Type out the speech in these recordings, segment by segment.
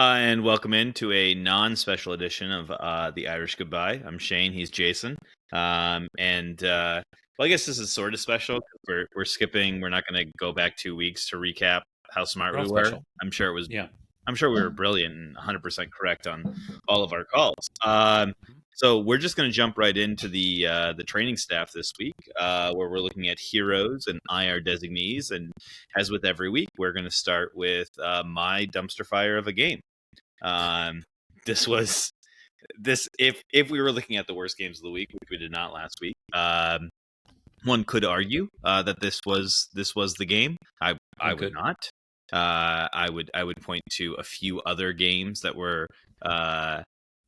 And welcome into a non-special edition of the Irish Goodbye. I'm Shane. He's Jason. Well, I guess this is sort of special. 'Cause we're skipping. We're not going to go back 2 weeks to recap how smart we were. Special. I'm sure it was. Yeah. I'm sure we were brilliant and 100% correct on all of our calls. So we're just going to jump right into the training staff this week, where we're looking at heroes and IR designees. And as with every week, we're going to start with my dumpster fire of a game. This was this if we were looking at the worst games of the week, which we did not last week. One could argue that this was the game. I would not. I would point to a few other games that were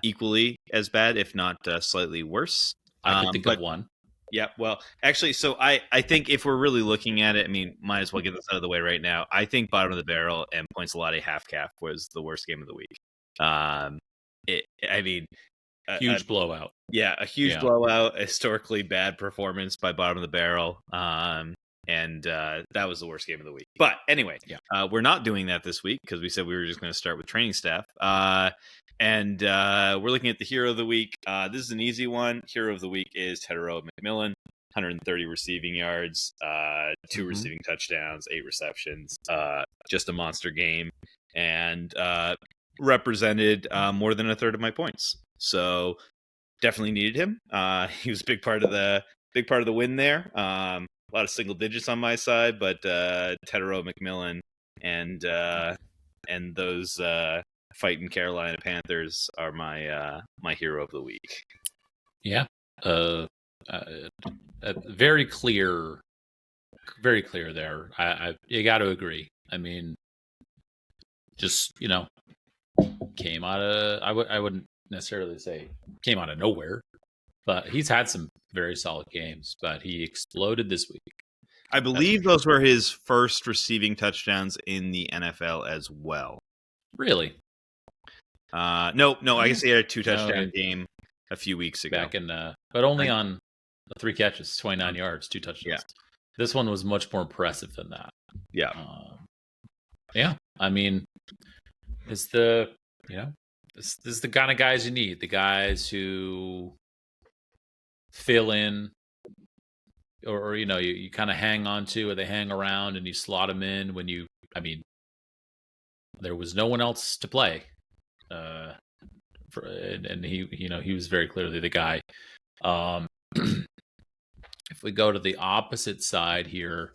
equally as bad, if not slightly worse. I could think of one. Yeah, well, actually, so I think if we're really looking at it, I mean, might as well get this out of the way right now. I think bottom of the barrel and points a lot half calf was the worst game of the week. Huge blowout. Yeah, a huge blowout, historically bad performance by bottom of the barrel. And that was the worst game of the week. But anyway, we're not doing that this week because we said we were just going to start with training staff. And we're looking at the hero of the week. This is an easy one. Hero of the week is Tedero McMillan, 130 receiving yards, 2 receiving touchdowns, 8 receptions. Just a monster game, and represented more than a third of my points. So definitely needed him. He was a big part of the win there. A lot of single digits on my side, but Tedero McMillan and those fighting Carolina Panthers are my hero of the week. Yeah, very clear there. You got to agree. I mean, just came out of I wouldn't necessarily say came out of nowhere, but he's had some very solid games. But he exploded this week. I believe those were his first receiving touchdowns in the NFL as well. Really? No. I guess he had a 2-touchdown game a few weeks ago. Back in, but only on 3 catches, 29 yards, 2 touchdowns. Yeah. This one was much more impressive than that. Yeah. Yeah. I mean, it's the this is the kind of guys you need. The guys who fill in, or you kind of hang on to, or they hang around and you slot them in when you. I mean, there was no one else to play, and he was very clearly the guy. If we go to the opposite side here,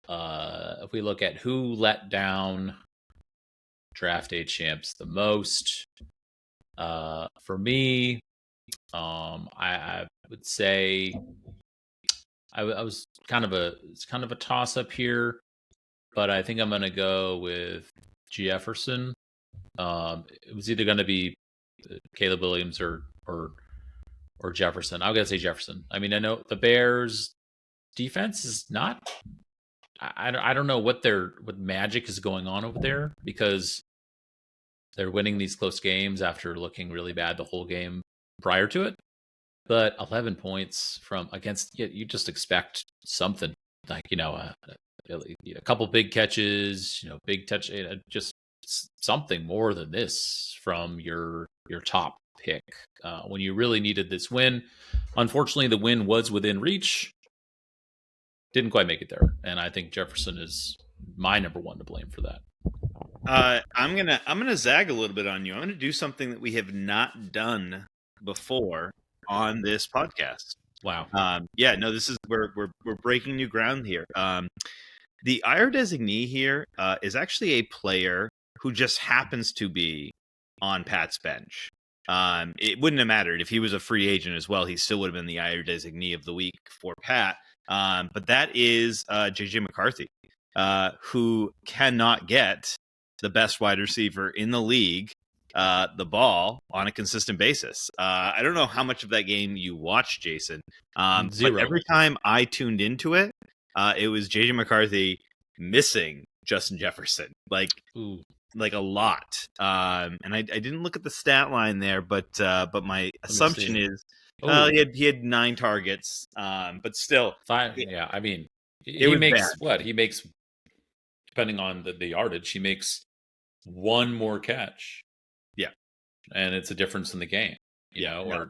if we look at who let down draft day champs the most, for me, I would say it's kind of a toss up here, but I think I'm going to go with Jefferson. It was either going to be Caleb Williams or Jefferson. I'm going to say Jefferson. I mean, I know the Bears defense is not. I don't know what magic is going on over there, because they're winning these close games after looking really bad the whole game prior to it. But 11 points from against, you just expect something like a couple big catches, big touch, just something more than this from your top pick when you really needed this win. Unfortunately, the win was within reach. Didn't quite make it there, and I think Jefferson is my number one to blame for that. I'm gonna zag a little bit on you. I'm gonna do something that we have not done before on this podcast. Wow. This is we're breaking new ground here. The IR designee here is actually a player who just happens to be on Pat's bench. It wouldn't have mattered if he was a free agent as well. He still would have been the IR designee of the week for Pat. But that is JJ McCarthy, who cannot get the best wide receiver in the league the ball on a consistent basis. I don't know how much of that game you watched, Jason. Zero. But every time I tuned into it, it was JJ McCarthy missing Justin Jefferson, like a lot. And I didn't look at the stat line there, but my assumption is he had 9 targets, but still 5. Yeah, I mean, he makes bad. What he makes, depending on the yardage, he makes one more catch and it's a difference in the game. You know, or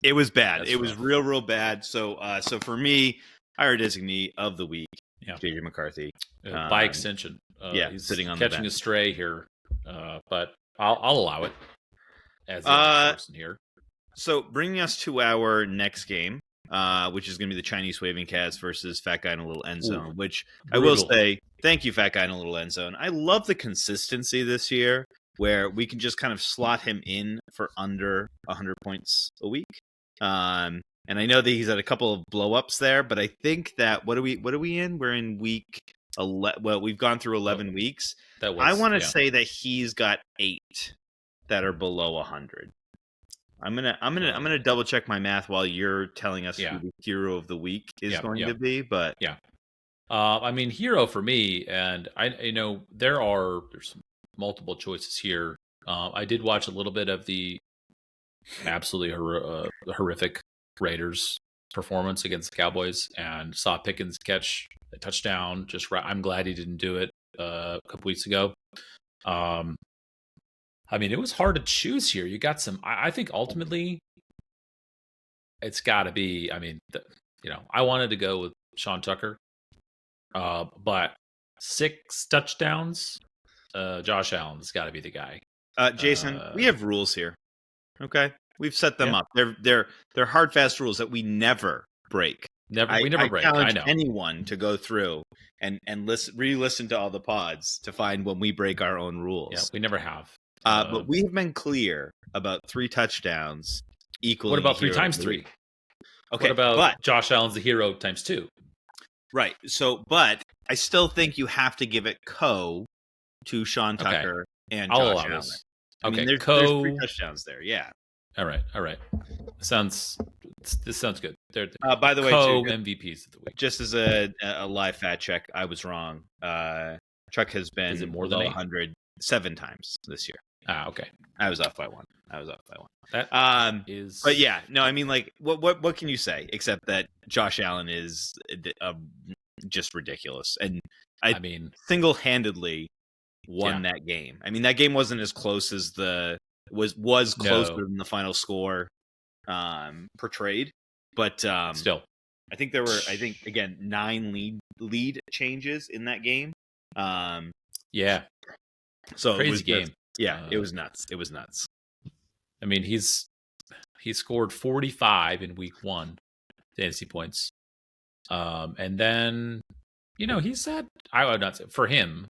it was bad. It was rough. real bad. So so for me, our designee of the week, JJ McCarthy. By extension, he's sitting on catching the a stray here, but I'll allow it as the honest person here. So bringing us to our next game, which is going to be the Chinese waving cats versus Fat Guy in a Little End Zone. Which brutal. I will say, thank you, Fat Guy in a Little End Zone. I love the consistency this year, where we can just kind of slot him in for under 100 points a week. And I know that he's had a couple of blow-ups there, but I think that what are we in? We're in week 11. Well, we've gone through 11 weeks. I want to say that he's got 8 that are below 100. I'm gonna double check my math while you're telling us who the hero of the week is going to be. But I mean, hero for me, and there's multiple choices here. I did watch a little bit of the absolutely horrific Raiders performance against the Cowboys, and saw Pickens catch a touchdown. I'm glad he didn't do it a couple weeks ago. I mean, it was hard to choose here. You got some. I think ultimately, it's got to be. I mean, I wanted to go with Sean Tucker, but 6 touchdowns. Josh Allen's got to be the guy. Jason, we have rules here. Okay, we've set them up. They're hard, fast rules that we never break. We never break. I know anyone to go through and re-listen to all the pods to find when we break our own rules. Yeah, we never have. But we've been clear about 3 touchdowns equaling. What about 3 times 3? Okay, what about Josh Allen's the hero times 2? Right. So, but I still think you have to give it to Sean Tucker and Josh Allen. I mean, there's 3 touchdowns there. Yeah. All right. This sounds good. By the way, MVPs of the week. Just as a live fact check, I was wrong. Chuck has been more than 100 7 times this year. Okay. I was off by one. That is. But yeah, no, I mean, like, what can you say except that Josh Allen is just ridiculous, and I mean, single-handedly won that game. I mean, that game wasn't as close as was closer than the final score portrayed, but still, I think there were again 9 lead changes in that game. So crazy game. It was nuts. It was nuts. I mean, he scored 45 in week 1 fantasy points, and then he's had, I would not say for him,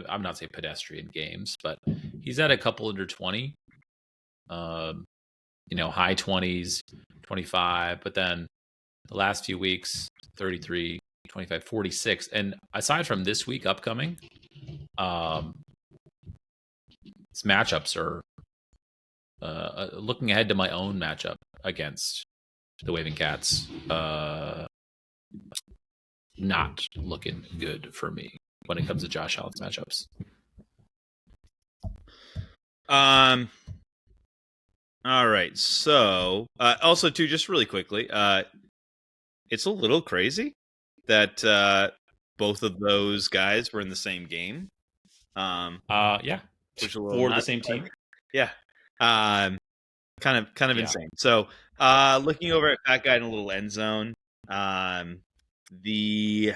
I'm not saying pedestrian games, but he's had a couple under 20, high 20s, 25, but then the last few weeks 33, 25, 46, and aside from this week upcoming, his matchups are looking ahead to my own matchup against the Waving Cats. Not looking good for me when it comes to Josh Allen's matchups. All right. So, also too, just really quickly, it's a little crazy that both of those guys were in the same game. Yeah. For the same team. Yeah. Kind of insane. So, looking over at Fat Guy in a Little End Zone, the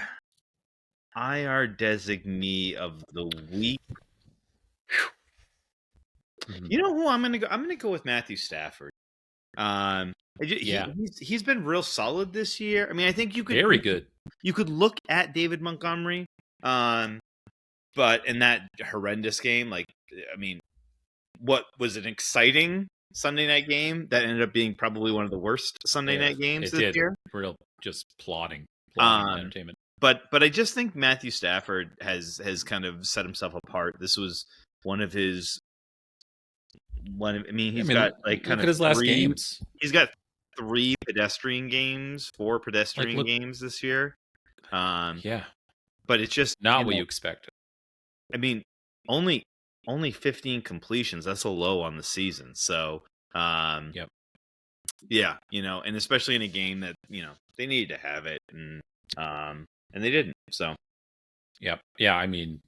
IR designee of the week. You know who I'm gonna go? I'm gonna go with Matthew Stafford. He's been real solid this year. I mean, I think you could very good. You could look at David Montgomery, but in that horrendous game, like, I mean, what was an exciting Sunday night game that ended up being probably one of the worst Sunday night games this year. Real just plotting entertainment. But I just think Matthew Stafford has kind of set himself apart. This was one of his. He's got like kind of his last games. He's got 4 pedestrian games this year. But it's just not what you expected. I mean, only 15 completions. That's a low on the season. So, and especially in a game that they needed to have it, and they didn't. So, yeah. I mean,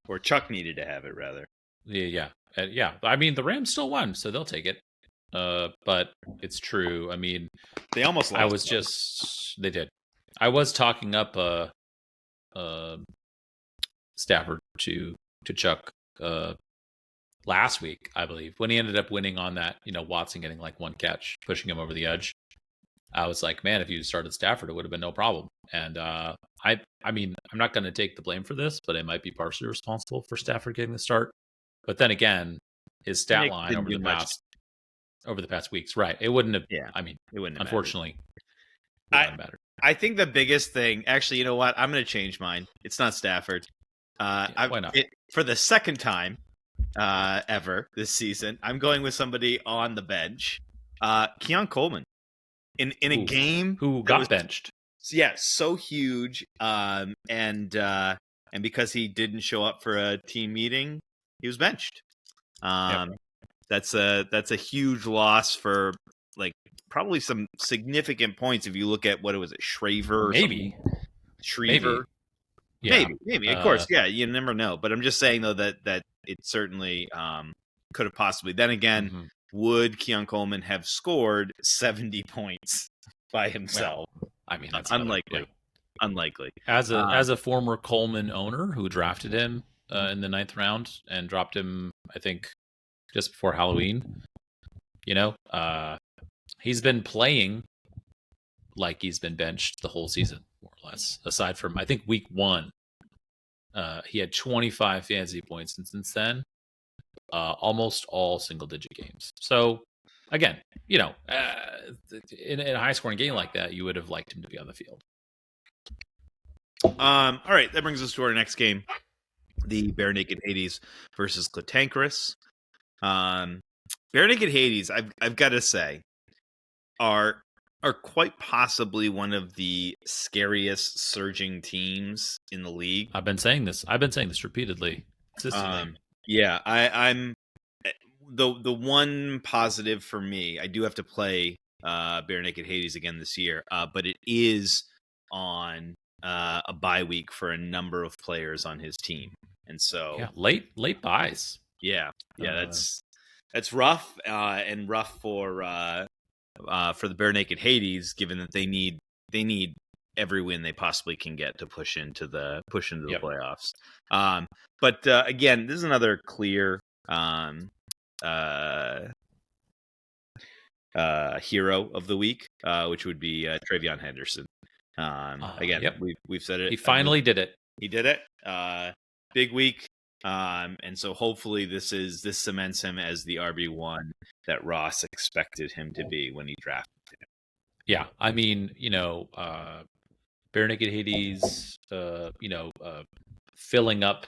or Chuck needed to have it rather. Yeah. Yeah. I mean, the Rams still won, so they'll take it. But it's true. I mean, They almost lost. I was they did. I was talking up Stafford to Chuck last week, I believe, when he ended up winning on that, Watson getting like one catch, pushing him over the edge. I was like, man, if you started Stafford, it would have been no problem. And I mean, I'm not going to take the blame for this, but I might be partially responsible for Stafford getting the start. But then again, his stat line over the past weeks, right? It wouldn't have. Yeah, I mean, it wouldn't have unfortunately, mattered. I think the biggest thing, actually, you know what? I'm going to change mine. It's not Stafford. Why not? For the second time ever this season, I'm going with somebody on the bench, Keon Coleman, in a game who got benched. Yeah, so huge, and because he didn't show up for a team meeting, he was benched. That's a huge loss for like probably some significant points if you look at what it was at Shraver, maybe. Yeah. Maybe. Of course, yeah. You never know, but I'm just saying though that it certainly could have possibly. Then again, would Keon Coleman have scored 70 points by himself? Well, I mean, that's unlikely. Unlikely. As a former Coleman owner who drafted him in the 9th round and dropped him, I think, just before Halloween. He's been playing like he's been benched the whole season, more or less. Aside from, I think, week 1, he had 25 fantasy points, and since then, almost all single-digit games. So, again, in a high-scoring game like that, you would have liked him to be on the field. All right, that brings us to our next game, the Bare Naked Hades versus Clitankerous. Bare Naked Hades, I've got to say, are quite possibly one of the scariest surging teams in the league. I've been saying this repeatedly. Yeah, I'm the one positive for me. I do have to play Bare Naked Hades again this year, but it is on a bye week for a number of players on his team, and so late buys. Yeah, that's rough, and rough for the Bare Naked Hades, given that they need every win they possibly can get to push into the playoffs. But again, this is another clear hero of the week, which would be Travion Henderson. Again, we've said it. He finally did it. He did it. Big week. And so hopefully this cements him as the RB1 that Ross expected him to be when he drafted him. Yeah, I mean, Bare Naked Hades, filling up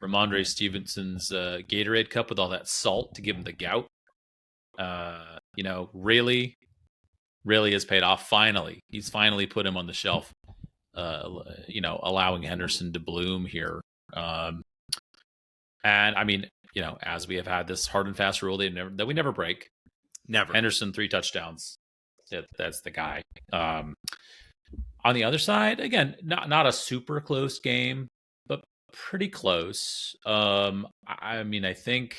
Ramondre Stevenson's Gatorade cup with all that salt to give him the gout. Really has paid off. Finally, he's finally put him on the shelf. Allowing Henderson to bloom here. And I mean, as we have had this hard and fast rule that we never break. Never. Henderson 3 touchdowns. That's the guy. On the other side, again, not a super close game, but pretty close. I mean, I think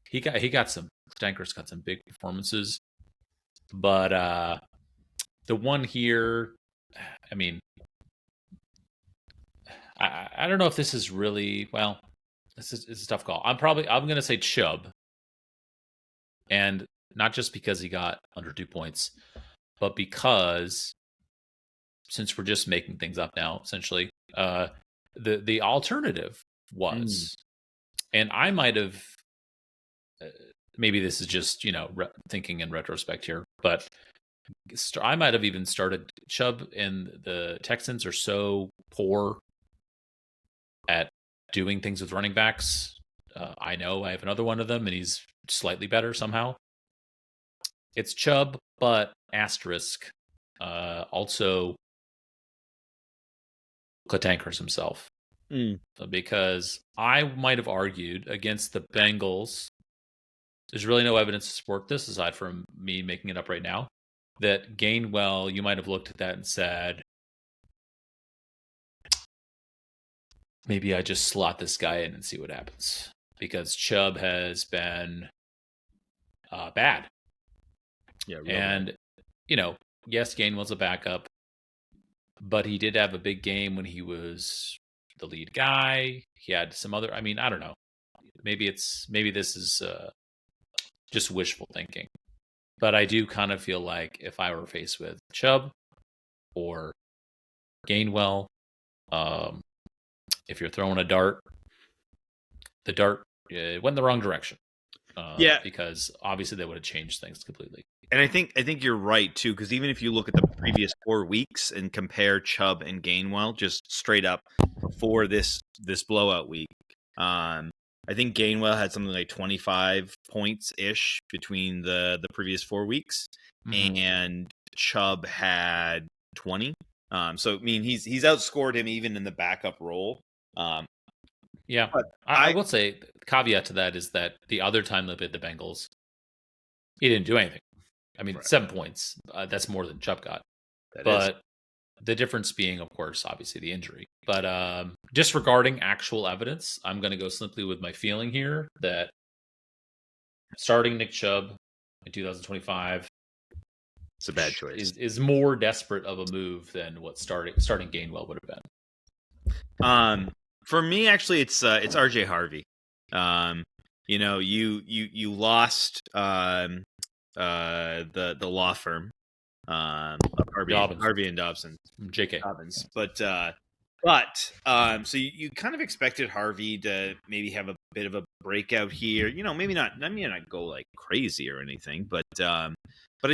he got some. Stanker's got some big performances, but the one here, I mean, I don't know if this is really it's a tough call. I'm going to say Chubb, and not just because he got under 2 points, but because since we're just making things up now, essentially, the alternative was, and I might have, maybe this is just thinking in retrospect here, but I might have even started Chubb, and the Texans are so poor at doing things with running backs. I know I have another one of them, and he's slightly better somehow. It's Chubb, but asterisk. Also, Clitankerous himself. Because I might have argued against the Bengals. There's really no evidence to support this, aside from me making it up right now, that Gainwell, you might have looked at that and said, maybe I just slot this guy in and see what happens. because Chubb has been bad. Yeah, and bad. Yes, Gainwell's a backup, but he did have a big game when he was the lead guy. He had some other. I mean, I don't know. Maybe this is just wishful thinking, but I do kind of feel like if I were faced with Chubb or Gainwell, if you're throwing a dart, the dart went in the wrong direction. Because obviously that would have changed things completely. And I think you're right too, because even if you look at the previous 4 weeks and compare Chubb and Gainwell just straight up for this blowout week, I think Gainwell had something like 25 points ish between the previous 4 weeks, and Chubb had 20. So I mean he's outscored him even in the backup role. Yeah, but I will say the caveat to that is that the other time they played the Bengals, he didn't do anything. I mean, 7 points. That's more than Chubb got. But the difference being, of course, obviously the injury. But disregarding actual evidence, I'm going to go simply with my feeling here that starting Nick Chubb in 2025 it's a bad choice. Is more desperate of a move than what starting Gainwell would have been. For me, actually, it's RJ Harvey. You lost the law firm, Harvey and Dobson, J.K. Dobbins, but so you kind of expected Harvey to maybe have a bit of a breakout here. Maybe not go like crazy or anything, but I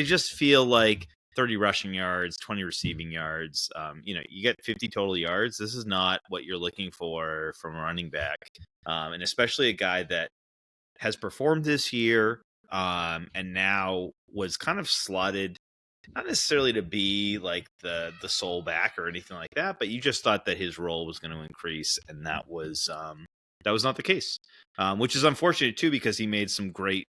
just feel like 30 rushing yards, 20 receiving yards. You get 50 total yards. This is not what you're looking for from a running back, and especially a guy that has performed this year, and now was kind of slotted, not necessarily to be like the sole back or anything like that, but you just thought that his role was going to increase, and that was not the case, which is unfortunate too, because he made some great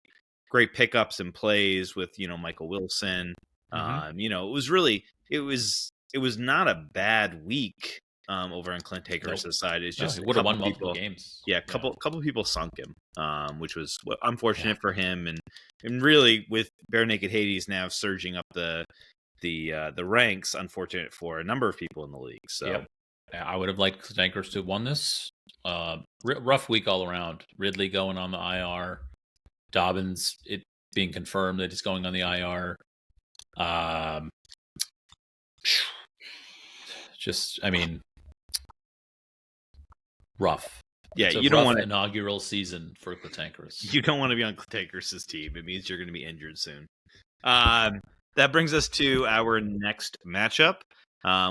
pickups and plays with Michael Wilson. It was not a bad week over on Clint Takers' side. It's just he would have won multiple games. Yeah, a couple people sunk him, which was unfortunate for him, and really with Bare Naked Hades now surging up the ranks, unfortunate for a number of people in the league. So I would have liked Clint Takers to have won this. Rough week all around. Ridley going on the IR, Dobbins it being confirmed that he's going on the IR. Rough. Yeah, you don't want inaugural season for Clintankers. You don't want to be on Clintankers' team. It means you're going to be injured soon. That brings us to our next matchup.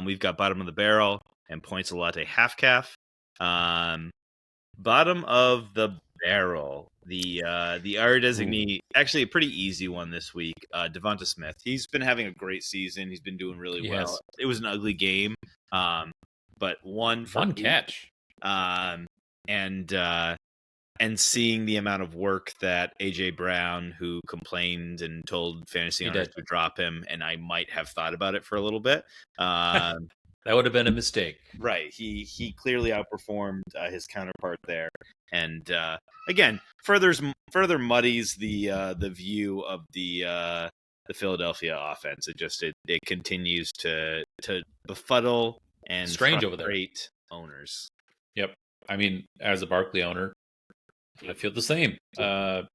We've got bottom of the barrel and points a latte half calf. Bottom of the barrel, the R designee, actually a pretty easy one this week. Devonta Smith. He's been having a great season. He's been doing really well. It was an ugly game, but one catch. And seeing the amount of work that AJ Brown, who complained and told fantasy owners to drop him, and I might have thought about it for a little bit. That would have been a mistake. Right. He clearly outperformed his counterpart there. And again, further muddies the view of the Philadelphia offense. It continues to befuddle and strange over there. Great owners. Yep. I mean, as a Barkley owner, I feel the same. It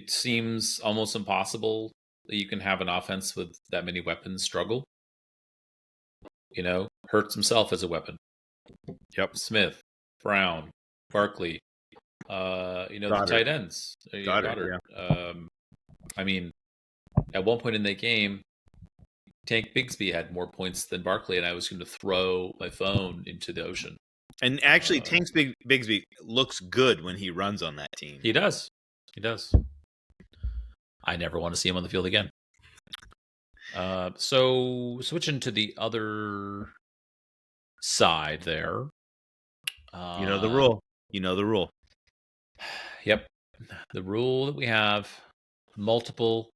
seems almost impossible that you can have an offense with that many weapons struggle. Hurts himself as a weapon. Yep. Smith, Brown, Barkley, the tight ends. Goddard. Yeah. I mean, at one point in the game, Tank Bigsby had more points than Barkley, and I was going to throw my phone into the ocean. And actually, Tank Bigsby looks good when he runs on that team. He does. I never want to see him on the field again. So switching to the other side there. You know the rule. Yep. The rule that we have, multiple.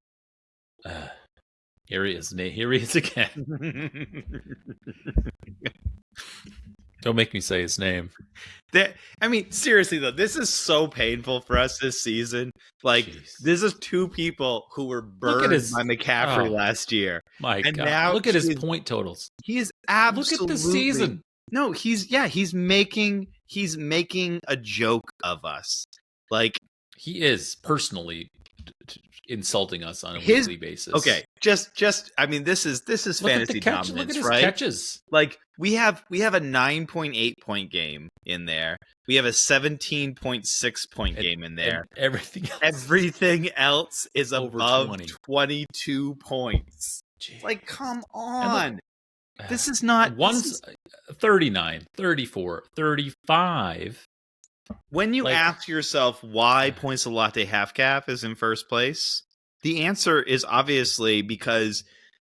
Here he is again. Don't make me say his name. I mean, seriously though, this is so painful for us this season. Like, Jeez. this is two people who were burned by McCaffrey last year. My and God. Now look at his point totals. He is absolutely. Look at the season. No, he's making a joke of us. Like, he is personally insulting us on a weekly basis. Okay, just I mean, this is fantasy dominance, look at his right? catches. Like, we have a 9.8 point game in there. We have a 17.6 point game in there. Everything else is above 22 points. Jeez. Like, come on. This is not... One's 39, 34, 35. When you ask yourself why Points of Latte Half Calf is in first place, the answer is obviously because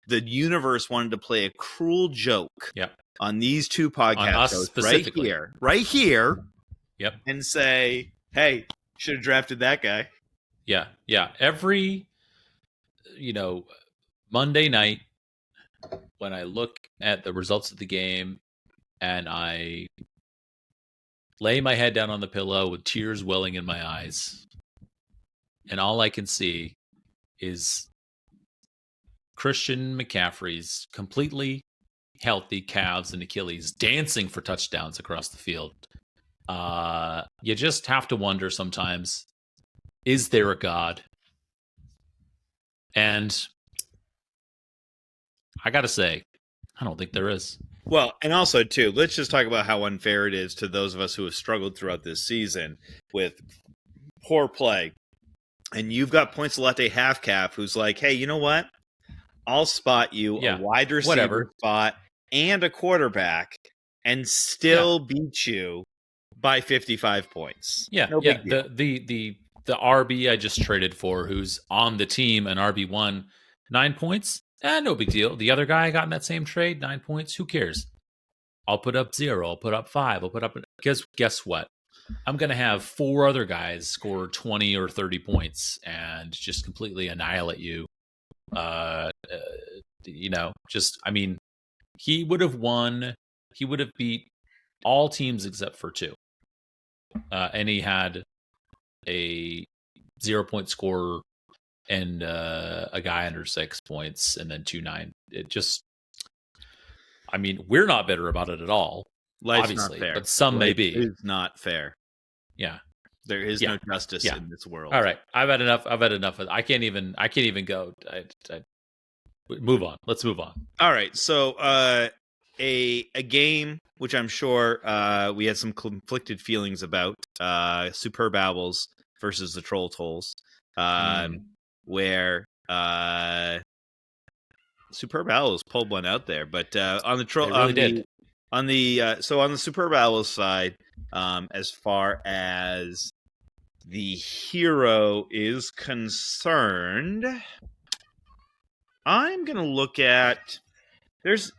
the universe wanted to play a cruel joke on these two podcasts right here, and say, hey, should have drafted that guy. Yeah. Every, Monday night, when I look at the results of the game and I lay my head down on the pillow with tears welling in my eyes, and all I can see is Christian McCaffrey's completely healthy calves and Achilles dancing for touchdowns across the field. You just have to wonder sometimes, is there a God? And I got to say, I don't think there is. Well, and also, too, let's just talk about how unfair it is to those of us who have struggled throughout this season with poor play. And you've got Points of Latte Half Calf who's like, hey, you know what? I'll spot you a wide receiver spot and a quarterback and still beat you by 55 points. No big deal. The RB I just traded for, who's on the team, an RB1, 9 points. No big deal. The other guy I got in that same trade, 9 points. Who cares? I'll put up 0. I'll put up 5. I'll put up... Guess what? I'm going to have 4 other guys score 20 or 30 points and just completely annihilate you. He would have won. He would have beat all teams except for 2. And he had a 0-point scorer and a guy under 6 points, and then 2-9. It just, we're not bitter about it at all. Life's obviously, not fair. But some may be. It is not fair. Yeah, there is no justice in this world. All right, I've had enough. I can't even go. Move on. Let's move on. All right. So, a game which I'm sure we had some conflicted feelings about. Superb Owls versus the Troll Tolls. Where Superb Owls pulled one out there, but on the troll, on the Superb Owls side, as far as the hero is concerned, I'm gonna look at there's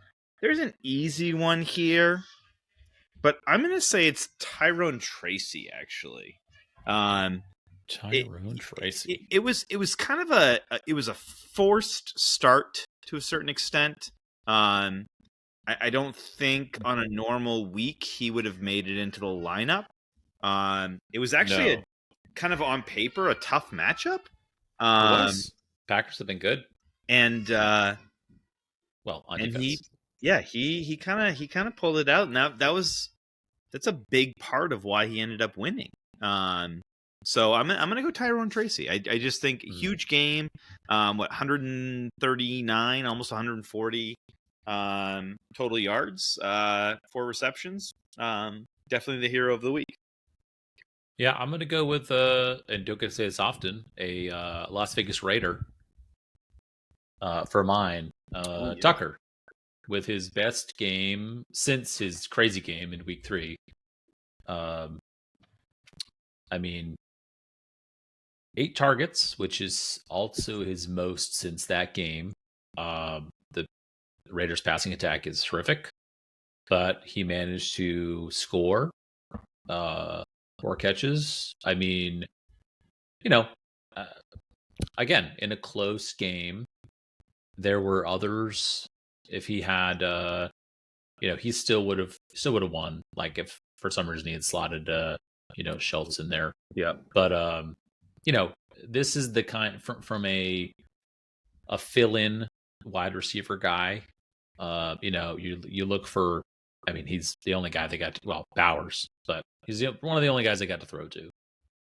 an easy one here, but I'm gonna say it's Tyrone Tracy actually. Tyrone Tracy. It was kind of a forced start to a certain extent. I don't think on a normal week he would have made it into the lineup. It was actually a kind of on paper a tough matchup. Packers have been good, and on defense. He kind of pulled it out. Now that's a big part of why he ended up winning. So I'm gonna go Tyrone Tracy. I just think huge game. 139, almost 140 total yards, 4 receptions. Definitely the hero of the week. Yeah, I'm gonna go with and don't get to say this often, a Las Vegas Raider for mine. Tucker, with his best game since his crazy game in week 3. 8 targets, which is also his most since that game. The Raiders' passing attack is horrific, but he managed to score 4 catches. Again, in a close game, there were others. If he had he still would have won. Like if for some reason he had slotted Schultz in there. Yeah. But this is the kind from a fill-in wide receiver guy. You look for. I mean, he's the only guy they got. Bowers, but he's one of the only guys they got to throw to.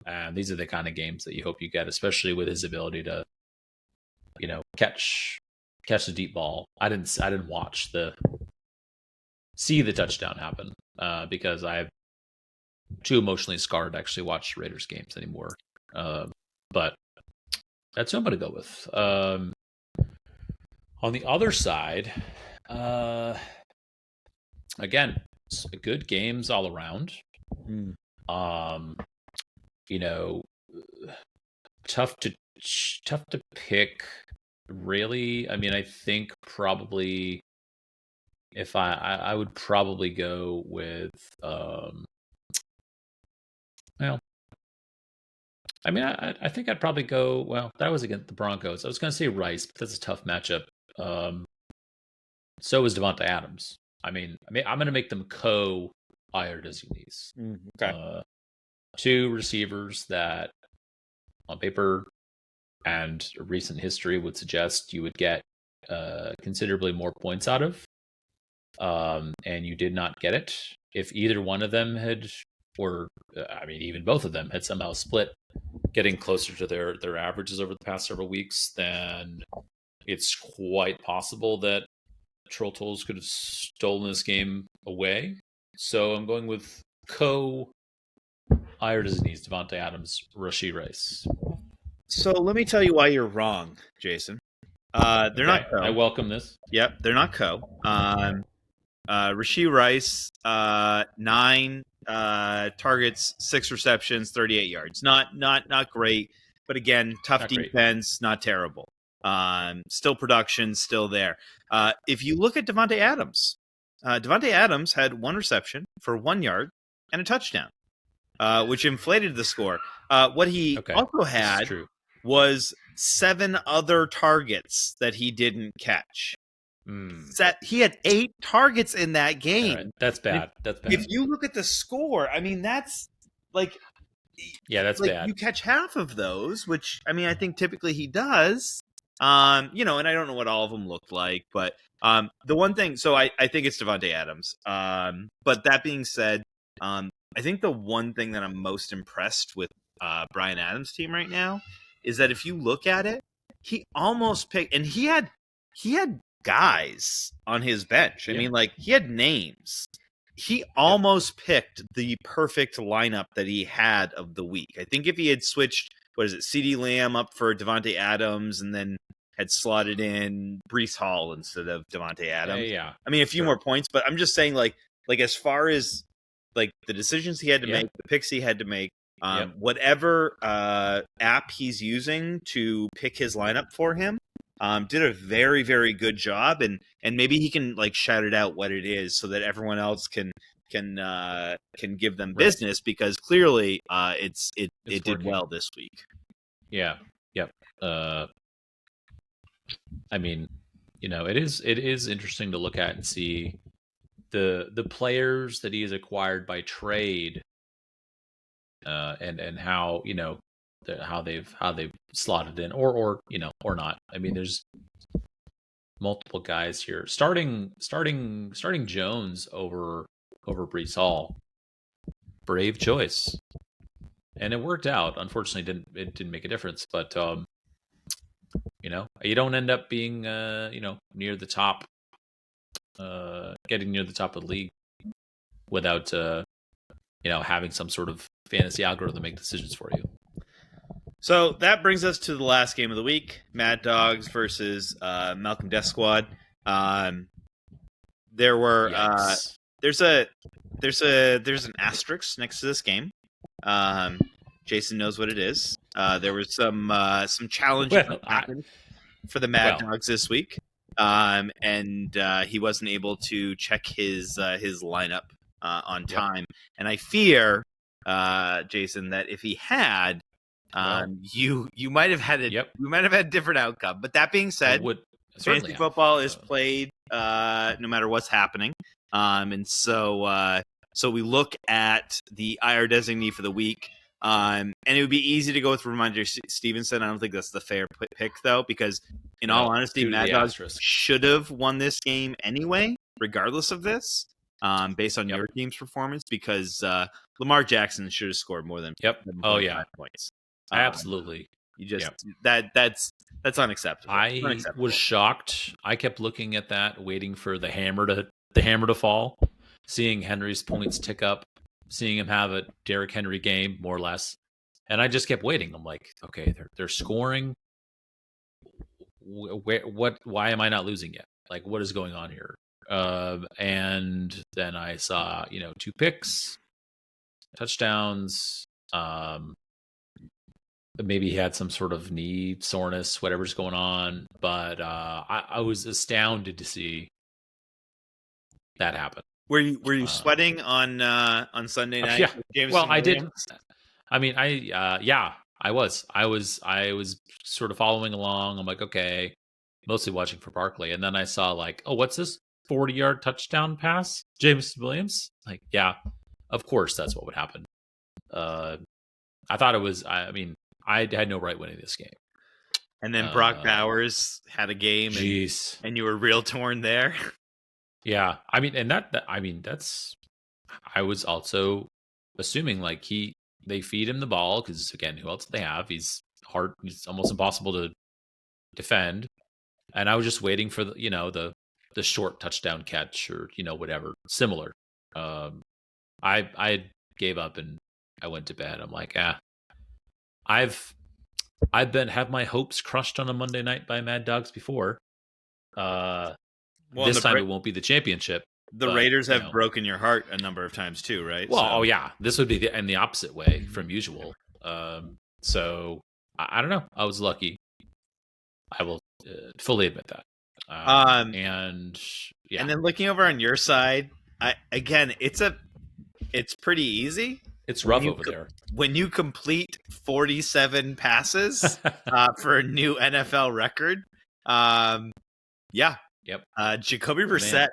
And these are the kind of games that you hope you get, especially with his ability to, catch the deep ball. I didn't see the touchdown happen because I'm too emotionally scarred to actually watch Raiders games anymore. But that's who I'm going to go with. On the other side, again, good games all around. Tough to pick. Really, I mean, I think probably if I would probably go with I mean, I think I'd probably go. Well, that was against the Broncos. I was going to say Rice, but that's a tough matchup. So is Devontae Adams. I mean, I'm going to make them co-IR designees. Okay. Two receivers that, on paper and recent history, would suggest you would get considerably more points out of, and you did not get it. If either one of them had, or even both of them had somehow split, getting closer to their averages over the past several weeks, then it's quite possible that Troll Tolls could have stolen this game away. So I'm going with IR designees, Devontae Adams, Rashee Rice. So let me tell you why you're wrong, Jason. They're not co. I welcome this. Yep, they're not co. Rashee Rice, 9 targets, 6 receptions, 38 yards. Not great, but again, tough defense, not terrible. Still production, still there. If you look at Devontae Adams had 1 reception for 1 yard and a touchdown, which inflated the score. What he also had was 7 other targets that he didn't catch. He had 8 targets in that game. Right. That's bad. If you look at the score, I mean, that's like, that's bad. You catch half of those, which I think typically he does. And I don't know what all of them looked like, but the one thing, so I think it's Devontae Adams. But that being said, I think the one thing that I'm most impressed with Bryan Adams' team right now is that if you look at it, he almost picked, and he had guys on his bench. I mean, he had names. He almost picked the perfect lineup that he had of the week. I think if he had switched, CeeDee Lamb up for Devontae Adams and then had slotted in Breece Hall instead of Devontae Adams. I mean, a few more points, but I'm just saying, as far as the decisions he had to make, the picks he had to make, whatever app he's using to pick his lineup for him, did a very, very good job, and maybe he can shout it out what it is so that everyone else can give them business, because clearly it did well this week. I mean, it is interesting to look at and see the players that he has acquired by trade, and how how they've slotted in or not. I mean, there's multiple guys here starting Jones over Breece Hall. Brave choice, and it worked out. Unfortunately, it didn't make a difference, but you don't end up being near the top, getting near the top of the league without having some sort of fantasy algorithm make decisions for you. So that brings us to the last game of the week: Mad Dogs versus Malcolm Death Squad. There were there's an asterisk next to this game. Jason knows what it is. There was some challenges for the Mad Dogs this week, and he wasn't able to check his lineup on time. And I fear, Jason, that if he had, you might have had we might have had a different outcome. But that being said, fantasy football is played no matter what's happening. And so we look at the IR designee for the week. And it would be easy to go with Ramondre Stevenson. I don't think that's the fair pick, though, because in all honesty, Mad Dog should have won this game anyway, regardless of this, based on your team's performance, because Lamar Jackson should have scored more than 7.5 points. Absolutely. You just that's unacceptable. I was shocked. I kept looking at that, waiting for the hammer to fall, seeing Henry's points tick up, seeing him have a Derrick Henry game, more or less. And I just kept waiting. I'm like, okay, they're scoring. Why am I not losing yet? Like, what is going on here? And then I saw, 2 picks, touchdowns. Maybe he had some sort of knee soreness, whatever's going on. But I was astounded to see that happen. Were you sweating on Sunday night? Yeah. Well, I did. I mean, I was. I was sort of following along. I'm like, okay, mostly watching for Barkley, and then I saw like, oh, what's this 40-yard touchdown pass, James Williams? Like, yeah, of course that's what would happen. I thought it was. I mean, I had no right winning this game. And then Brock Bowers had a game, and you were real torn there. Yeah, I mean, and that's. I was also assuming like they feed him the ball because again, who else do they have? He's almost impossible to defend, and I was just waiting for the short touchdown catch or whatever similar. I gave up and I went to bed. I'm like, I've have my hopes crushed on a Monday night by Mad Dogs before. This time it won't be the championship. The Raiders have broken your heart a number of times too, right? Well, oh yeah, this would be in the opposite way from usual. So I don't know. I was lucky. I will fully admit that. And then looking over on your side, it's pretty easy. It's rough over there. When you complete 47 passes for a new NFL record, Yep. Jacoby Brissett,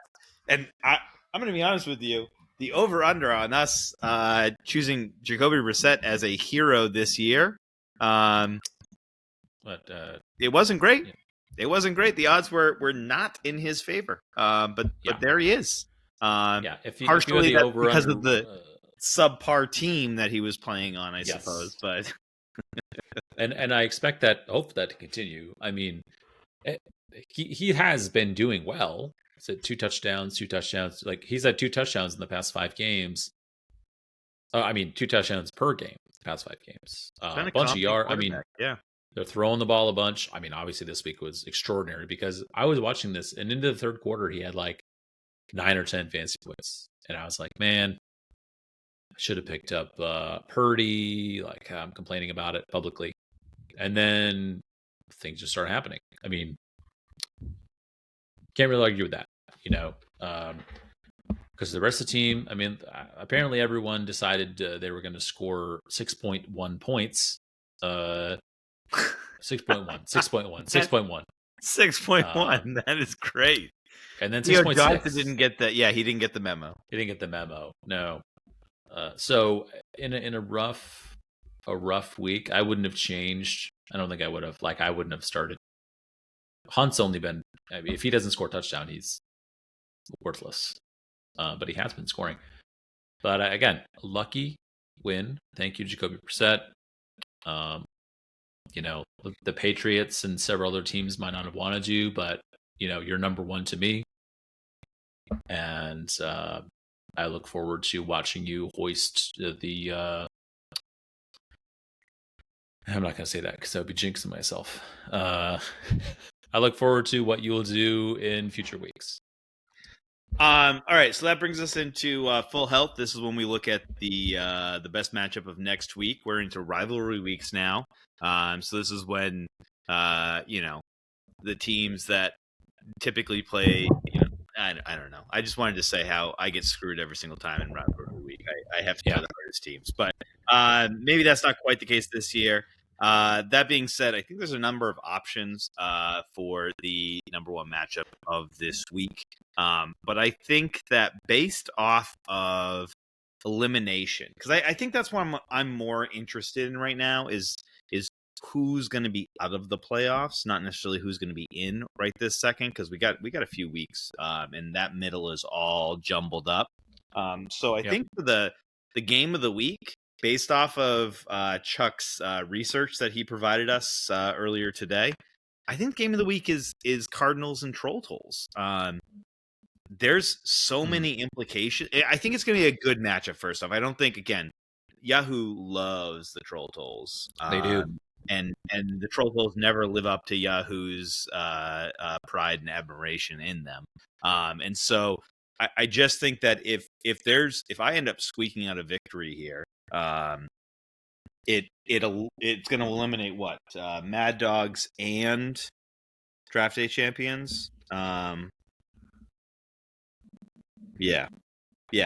and I'm going to be honest with you, the over-under on us choosing Jacoby Brissett as a hero this year, it wasn't great. Yeah. It wasn't great. The odds were not in his favor, but there he is. Partially because of the subpar team that he was playing on, I suppose. But and I hope that to continue. I mean, he has been doing well. He's at 2 touchdowns. Like he's had 2 touchdowns in the past 5 games. 2 touchdowns per game the past 5 games. A bunch of yards. I mean, yeah, they're throwing the ball a bunch. I mean, obviously this week was extraordinary because I was watching this, and into the third quarter he had like 9 or 10 fantasy points, and I was like, man, I should have picked up Purdy. Like I'm complaining about it publicly, and then things just started happening. I mean, can't really argue with that, because the rest of the team, I mean, apparently everyone decided they were going to score 6.1 points. 6.1. That is great. And then 6.6. Didn't get that. Yeah, he didn't get the memo. No. So in a rough week, I wouldn't have changed. I don't think I would have. Like I wouldn't have started. Hunt's only been. I mean, if he doesn't score a touchdown, he's worthless. But he has been scoring. But again, lucky win. Thank you, Jacoby Brissett. The Patriots and several other teams might not have wanted you, but you're number one to me, and I look forward to watching you hoist the. I'm not going to say that because I would be jinxing myself. I look forward to what you will do in future weeks. All right, so that brings us into full health. This is when we look at the best matchup of next week. We're into rivalry weeks now. So this is when the teams that typically play. I don't know. I just wanted to say how I get screwed every single time in rivalry week. I have to play the hardest teams, but maybe that's not quite the case this year. That being said, I think there's a number of options for the number one matchup of this week. But I think that based off of elimination, because I think that's what I'm more interested in right now is who's going to be out of the playoffs, not necessarily who's going to be in right this second, because we got a few weeks, and that middle is all jumbled up. So I think for the game of the week, based off of Chuck's research that he provided us earlier today, I think game of the week is Cardinals and Troll Tolls. There's so many implications. I think it's going to be a good matchup. First off, I don't think, again, Yahoo loves the Troll Tolls. They do. And the Troll Tolls never live up to Yahoo's pride and admiration in them. And so I just think that if I end up squeaking out a victory here, it's going to eliminate what Mad Dogs and Draft Day Champions. Yeah.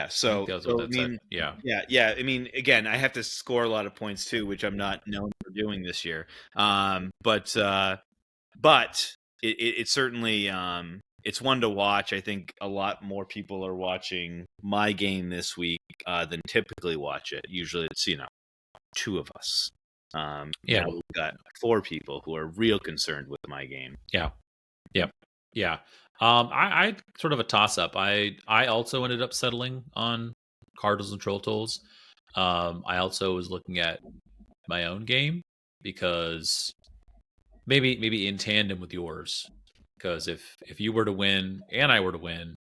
So I mean, yeah. I mean, again, I have to score a lot of points too, which I'm not known for doing this year. But it certainly it's one to watch. I think a lot more people are watching my game this week than typically watch it. Usually, it's 2 of us. Now we've got 4 people who are real concerned with my game. Yeah. I sort of a toss up. I also ended up settling on Cardinals and Troll Tolls. I also was looking at my own game because maybe in tandem with yours. Because if you were to win and I were to win,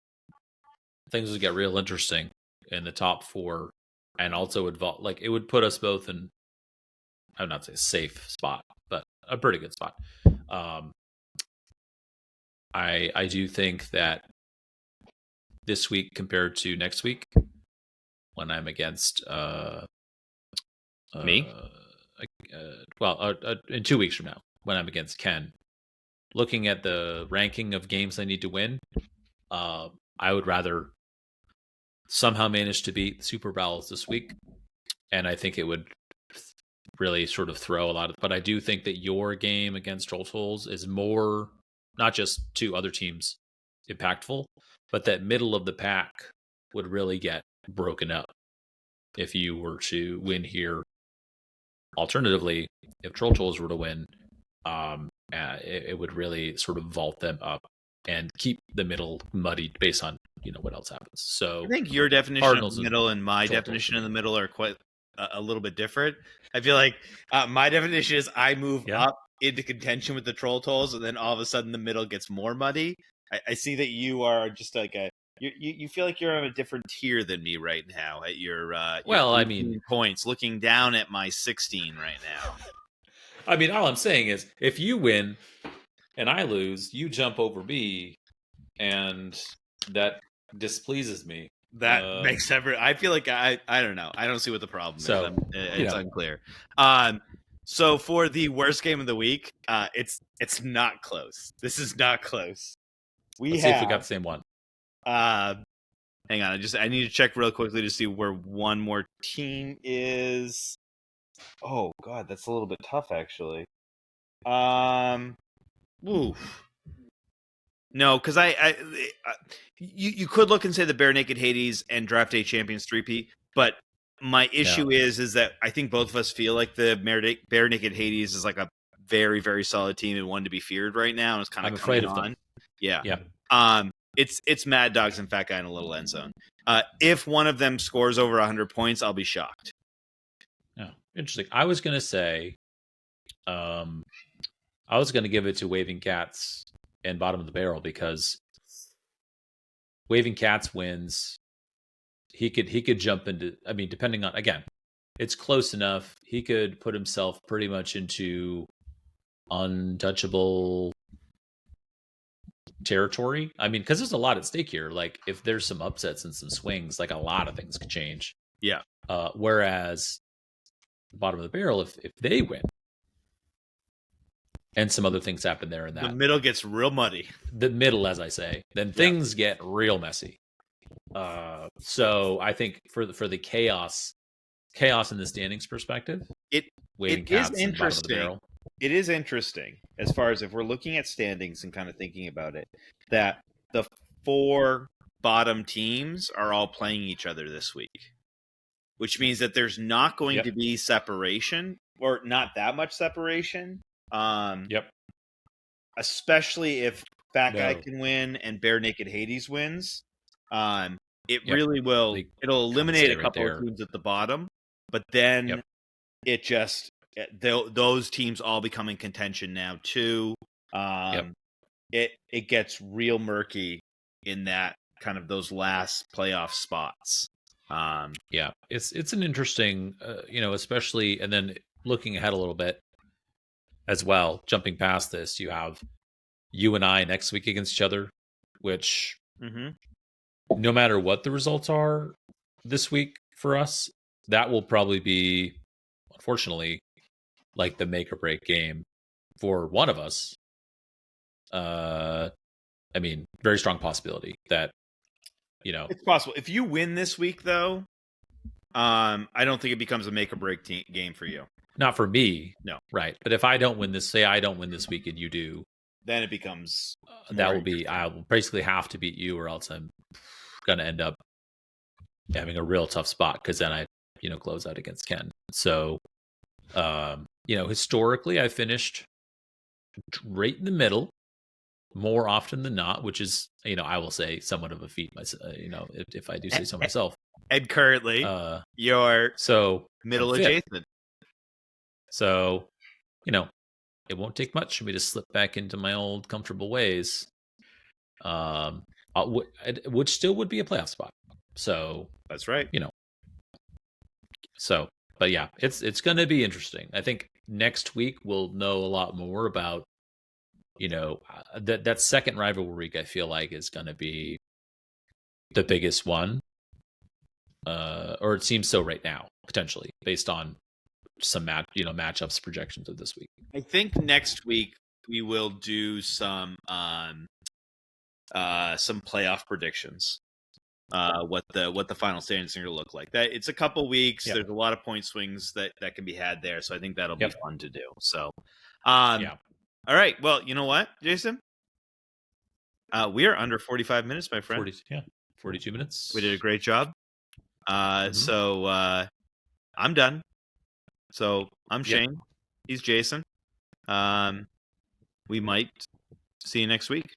things would get real interesting in the top 4, and also it would put us both in, I would not say a safe spot, but a pretty good spot. I do think that this week compared to next week, when I'm against me, in 2 weeks from now, when I'm against Ken, looking at the ranking of games I need to win, I would rather somehow manage to beat Super Bowls this week, and I think it would really sort of throw a lot of. But I do think that your game against Troll Tolls is more, not just to other teams, impactful, but that middle of the pack would really get broken up if you were to win here. Alternatively, if Troll Tolls were to win, it would really sort of vault them up and keep the middle muddied based on what else happens. So I think your definition of the middle and my definition of the middle are quite a little bit different. I feel like my definition is I move up into contention with the Troll Tolls, and then all of a sudden the middle gets more muddy. I see that you are just like you feel like you're on a different tier than me right now at your I mean, points, looking down at my 16 right now. I mean, all I'm saying is if you win and I lose, you jump over me, and that displeases me. That makes I feel like I don't know. I don't see what the problem is. It's unclear. So for the worst game of the week, it's not close. This is not close. Let's see if we got the same one. Hang on. I need to check real quickly to see where one more team is. Oh God, that's a little bit tough actually. Oof. No, because you could look and say the Bare Naked Hades and Draft Day Champions 3P, but my issue is that I think both of us feel like the Bare Naked Hades is like a very, very solid team and one to be feared right now, and it's kind of afraid of them. Yeah. It's Mad Dogs and Fat Guy in a Little End Zone. If one of them scores over 100 points, I'll be shocked. Yeah, interesting. I was gonna say, I was gonna give it to Waving Cats and Bottom of the Barrel because Waving Cats wins. He could jump into. I mean, depending on, again, it's close enough. He could put himself pretty much into untouchable territory. I mean, because there's a lot at stake here. Like, if there's some upsets and some swings, like a lot of things could change. Yeah. Whereas Bottom of the Barrel, if they win, and some other things happen there, and that the middle gets real muddy. The middle, as I say, then things get real messy. So I think for the chaos in the standings perspective, it is interesting. It is interesting as far as if we're looking at standings and kind of thinking about it, that the 4 bottom teams are all playing each other this week, which means that there's not going to be separation, or not that much separation. Especially if Fat Guy can win and Bare Naked Hades wins. It really will. It'll eliminate a couple of teams at the bottom, but then it just those teams all become in contention now too. It gets real murky in that kind of those last playoff spots. It's an interesting, especially, and then looking ahead a little bit as well. Jumping past this, you have you and I next week against each other, which no matter what the results are this week for us, that will probably be, unfortunately, like the make or break game for one of us. I mean, very strong possibility that, it's possible. If you win this week, though, I don't think it becomes a make or break game for you. Not for me. No. Right. But if I don't win this, say I don't win this week and you do, then it becomes that will be, I will basically have to beat you, or else I'm going to end up having a real tough spot, because then I, close out against Ken. So, historically, I finished right in the middle more often than not, which is, I will say somewhat of a feat, if I do say so myself. And currently, you're middle adjacent. So, it won't take much for me to slip back into my old comfortable ways, which still would be a playoff spot. So that's right. So, but yeah, it's going to be interesting. I think next week we'll know a lot more about, that second rivalry week. I feel like is going to be the biggest one, or it seems so right now, potentially based on some matchups projections of this week. I think next week we will do some playoff predictions. What the final standings are going to look like. That it's a couple weeks. There's a lot of point swings that can be had there, so I think that'll be fun to do. So, all right. Well, you know what, Jason? We are under 45 minutes, my friend. 42 minutes. We did a great job. So I'm done. So I'm Shane. He's Jason. We might see you next week.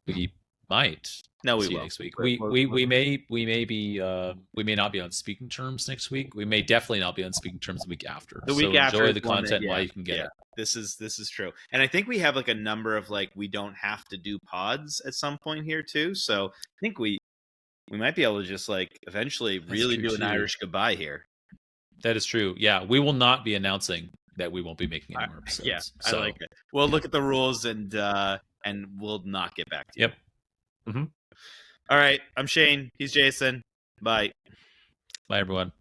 We might. No, we see will. Next week. We may not be on speaking terms next week. We may definitely not be on speaking terms the week after. The week after, enjoy the content while you can get it. This is true, and I think we have like a number of we don't have to do pods at some point here too. So I think we might be able to just eventually really do an Irish goodbye here. That is true. Yeah, we will not be announcing that we won't be making any more episodes. Yeah, so, I like it. We'll look at the rules and we'll not get back to you. Mm-hmm. All right, I'm Shane. He's Jason. Bye. Bye, everyone.